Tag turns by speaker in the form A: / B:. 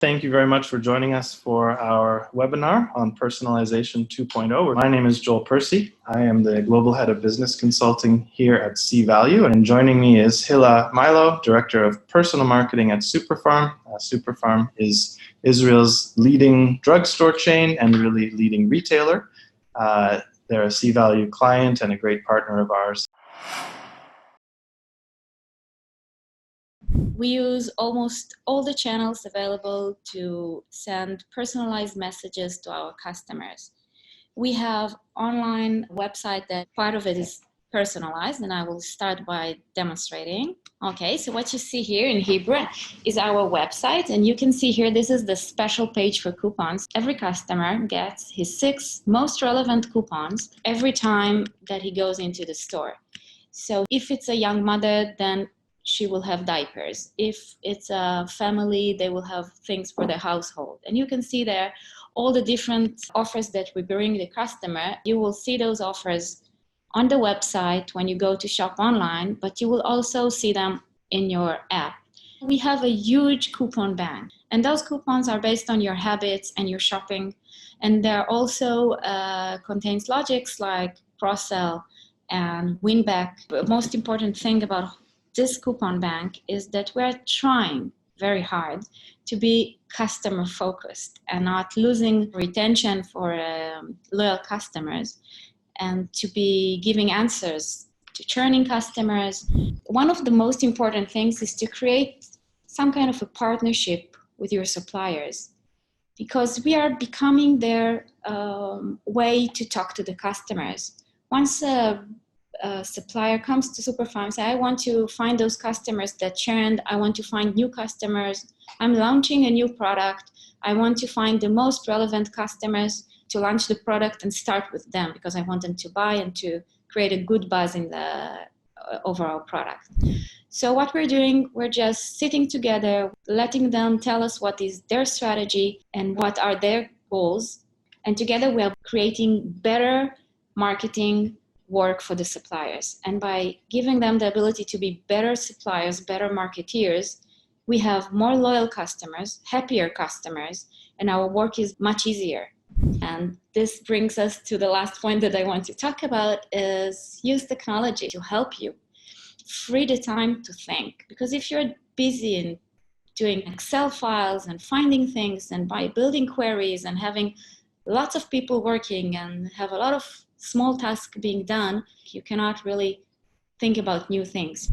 A: Thank you very much for joining us for our webinar on Personalization 2.0. My name is Joel Percy. I am the Global Head of Business Consulting here at C-Value, and joining me is Hila Milo, Director of Personal Marketing at Super Pharm. Super Pharm is Israel's leading drugstore chain and really leading retailer. They're a C-Value client and a great partner of ours.
B: We use almost all the channels available to send personalized messages to our customers. We have online website that part of it is personalized, and I will start by demonstrating. Okay, so what you see here in Hebrew is our website, and you can see here this is the special page for coupons. Every customer gets his 6 most relevant coupons every time that he goes into the store. So if it's a young mother, then she will have diapers. If it's a family, they will have things for the household. And you can see there all the different offers that we bring the customer. You will see those offers on the website when you go to shop online, but you will also see them in your app. We have a huge coupon bank, and those coupons are based on your habits and your shopping. And there also contains logics like cross-sell and win-back. The most important thing about this coupon bank is that we're trying very hard to be customer focused and not losing retention for loyal customers, and to be giving answers to churning customers. One of the most important things is to create some kind of a partnership with your suppliers, because we are becoming their way to talk to the customers. Once a supplier comes to Super Pharm, say, I want to find those customers that churned, I want to find new customers, I'm launching a new product, I want to find the most relevant customers to launch the product and start with them because I want them to buy and to create a good buzz in the overall product. So what we're doing, we're just sitting together, letting them tell us what is their strategy and what are their goals. And together we are creating better marketing work for the suppliers. And by giving them the ability to be better suppliers, better marketeers, we have more loyal customers, happier customers, and our work is much easier. And this brings us to the last point that I want to talk about is use technology to help you. Free the time to think. Because if you're busy in doing Excel files and finding things and by building queries and having lots of people working and have a lot of small tasks being done, you cannot really think about new things.